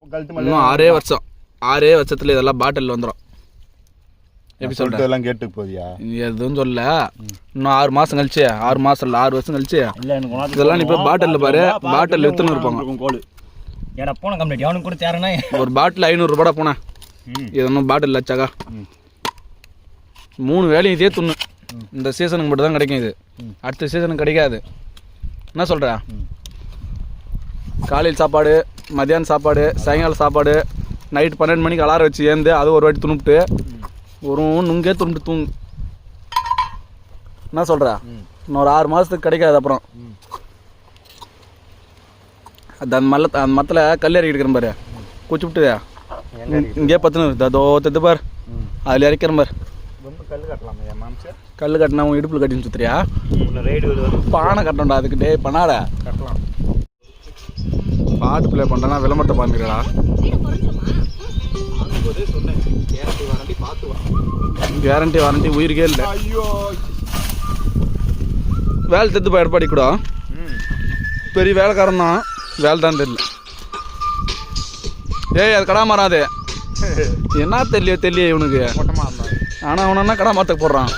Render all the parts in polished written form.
இன்னும் 6 வருஷம் 6 வருஷத்துல இதெல்லாம் பாட்டில் வந்துடும். எப்படி சொல்லிட்டு எல்லாம் கேட்டுக்கு போதியா எதுவும் சொல்ல. இன்னும் 6 மாதம் கழிச்சு 6 மாதம் இல்லை 6 வருஷம் கழிச்சு இதெல்லாம் நீ போய் பாட்டிலில் பாரு. பாட்டில் எத்தனை இருப்பாங்க போன கம்ப்ளீட் அவனுக்கு கூட தேரனா ஒரு பாட்டில் 500 ரூபாய் போனேன். இது ஒன்றும் பாட்டில் வச்சாக்கா 3 வேலையும் இதே துண்ணு. இந்த சீசனுக்கு மட்டும் தான் கிடைக்கும் இது. அடுத்த சீசனுக்கு கிடைக்காது. என்ன சொல்கிற? காலையில் சாப்பாடு, மத்தியானம் சாப்பாடு, சாயங்காலம் சாப்பாடு, நைட்டு 12 மணிக்கு அலாரம் வச்சு ஏந்து அது ஒரு வாட்டி துணுப்பிட்டு ஒரு நுங்கே துணுப்பிட்டு தூங்கு. என்ன சொல்கிற? இன்னொரு 6 மாதத்துக்கு கிடைக்காது. அப்புறம் அந்த மரத்தில் கல் இறக்கி எடுக்கிறேன் பாரு. குச்சி விட்டு இங்கே பத்துன்னு அதோ தத்து பார். அதில் இறக்கிறேன் பார். கல் கட்டினா உன் இடுப்பில் கட்டின்னு சுத்துறியா? பானை கட்டணும்டா அதுக்கு. டே பண்ணாட கட்டலாம். பாட்டு பிளே பண்ணுறேன்னா விளம்பரத்தை பார்த்துக்கிறா. கேரண்டி வாரண்டி உயிருக்கே இல்லை. வேலை தெத்து போய் எடப்பாடி கூட பெரிய வேலைக்காரன் தான். வேலை தான் தெரியல. ஏய் அது கடா மாறாது. என்ன தெரியல இவனுக்கு. ஆனால் அவனா கடா மாரத்துக்கு போடுறான்.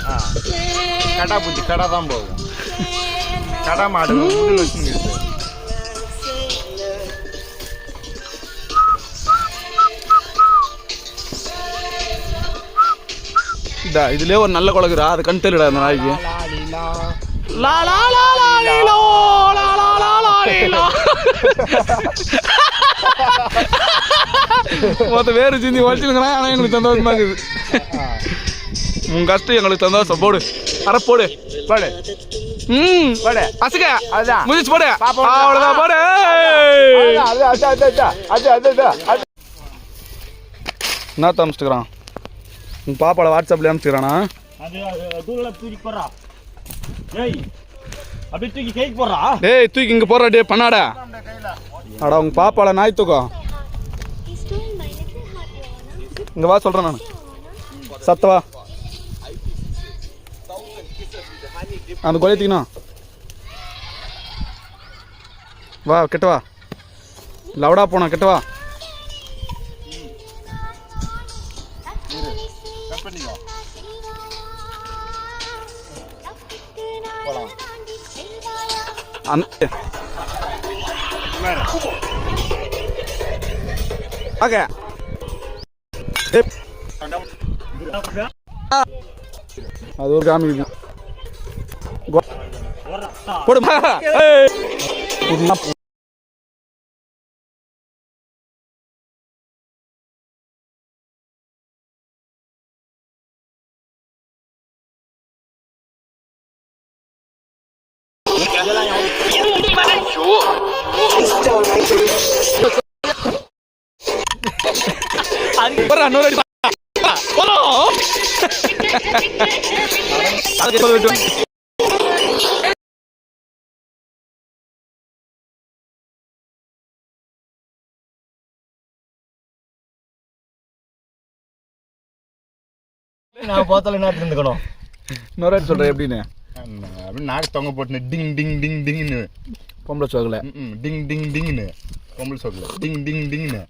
கடா பூச்சி கடை தான் போகும். கடா மாடு இதுலயே ஒரு நல்ல குழக்குறா. அது கண் தெரியல அந்த நாய்க்கு. மொத்த வேறு சிந்தி வச்சுருக்கிறான். ஆனால் எங்களுக்கு சந்தோஷமா இருக்குது. உன் கஷ்டம் எங்களுக்கு சந்தோஷம். போடு அரை போடு போடு. போடு அசுக்க அதுதான் முடிச்சு போடு. அவ்வளோதான் போடு. என்ன அனுப்பிச்சுக்கிறான் உன் பாப்பாவை வாட்ஸ்அப்ல அனுப்பிச்சுக்கிறானா? டேய் தூக்கி இங்கே போடுறா. டே பண்ணாடா. அடா உங்கள் பாப்பால நாய் தூக்கம். இங்கே வா சொல்கிறேன் நான். சத்தவா அந்த கொலையத்திக்கணா. வா கிட்ட வா. லவுடா போனா கிட்ட வா. ஓகே அது ஒரு காமிக்குது. போடுமா நான் பார்த்தாலும் என்ன இருந்துக்கணும். இன்னொரு சொல்கிறேன் எப்படின்னு. அப்படின்னு நாக்கு தொங்க போட்டு டிங் டிங் டிங் டிங்னு பொம்பளை சோகலை. டிங் டிங் டிங்னு பொம்பளை சோகலை டிங் டிங் டிங்னு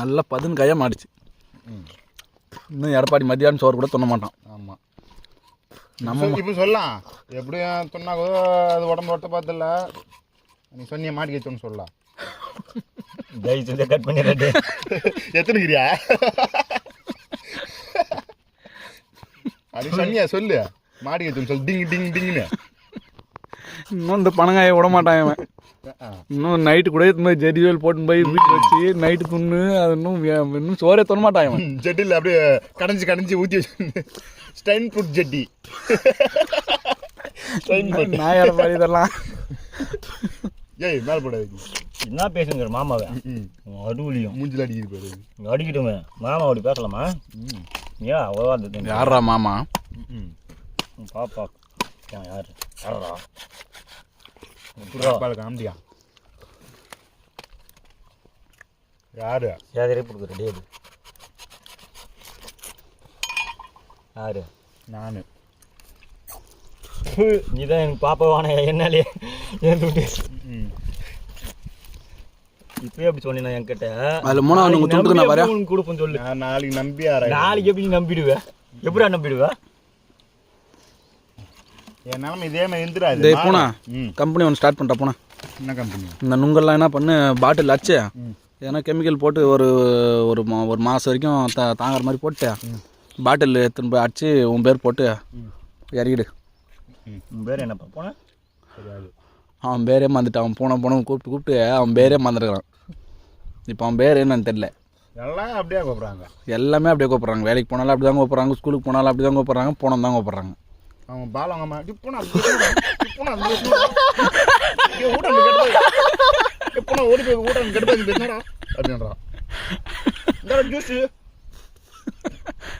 நல்லா பதுன்னு கையாக மாடிச்சு. இன்னும் எடப்பாடி மத்தியானம் சோறு கூட தொண்ண மாட்டான். ஆமாம் நம்ம இப்போ சொல்லலாம். எப்படியும் சொன்னாக்கோ அது உடம்பு ஒட்ட பார்த்துல நீ சொன்னிய மாட்டிக்கிச்சோன்னு சொல்லலாம். கட் பண்ணிடுறேன். எத்தனைக்கிறியா அப்படி சொன்னியா சொல்லு. மாட்டிக்கிச்சோன்னு சொல்லு. டிங் டிங் டிங்னு. இன்னும் இந்த பணங்காய விட மாட்டான் இவன். இன்னும் நைட்டு கூட இந்த மாதிரி ஜெடிவேல் போட்டு போய் வீட்டில் வச்சு நைட்டு துண்ணு. அது இன்னும் சோறே தொண்ண மாட்டான் இவன். ஜெட்டில் அப்படியே கடைஞ்சி ஊற்றி வச்சு ஸ்டைன் ஃபுட் ஜெட்டி. நான் எடப்பாடி இதெல்லாம் ஏய் மேலே போடாது. என்ன பேசுங்கிற மாமாவை அடுவுலியும் மூஞ்சில் அடிக்கிட்டு போயிடுது. அடிக்கிட்டுமே மாமா அப்படி பேசலாமா? ஏன் அவ்வளோ யாரா மாமா? பாப்பா யார் யாரா காமெடியா யாரு யாரே கொடுக்குற டேடு யாரு? நான். நீதான் எனக்கு பாப்பாவான என்னாலே ஏன் இப்பயே அப்படி சொன்னீங்க என்கிட்ட. அதில் மூணாவது உங்கள் துண்டுக்கு நான் வரேன். உனக்கு கொடுப்பேன்னு சொல்லு. நான் நாளைக்கு நம்பி ஆறேன். நாளைக்கு எப்படி நம்பிடுவேன்? எப்படா நம்பிடுவேன்? என் நிலமை இதே மாதிரி இருந்துடாது. இதே போனா கம்பெனி ஒன்று ஸ்டார்ட் பண்ணிட்டா போனா. என்ன கம்பெனி? இந்த நுங்கெல்லாம் என்ன பண்ணு, பாட்டில் அச்சு ஏன்னா கெமிக்கல் போட்டு ஒரு ஒரு மாதம் வரைக்கும் தாங்குற மாதிரி போட்டு பாட்டில் எடுத்துன்னு போய் அடிச்சு உன் பேர் போட்டு இறக்கிடு. உன் பேர் என்னப்பா போன? அவன் பேரே மறந்துட்டான். அவன் போன கூப்பிட்டு அவன் பேரே மறந்துருக்கிறான். இப்போ அவன் பேர் என்னன்னு தெரியல. எல்லாம் அப்படியே கூப்பிட்றாங்க. எல்லாமே அப்படியே கூப்பிட்றாங்க. வேலைக்கு போனாலும் அப்படி தான் கூப்பிட்றாங்க, ஸ்கூலுக்கு போனாலும் அப்படி தான் கூப்பிட்றாங்க, போனோம் தான் கூப்பிட்றாங்க. அவங்க பாலவங்கம்மா டிப்புனா ஓடி போய் ஊட்டம் கெட்டு போய் பேசினாரா அப்படின்றான். ஜூஸ்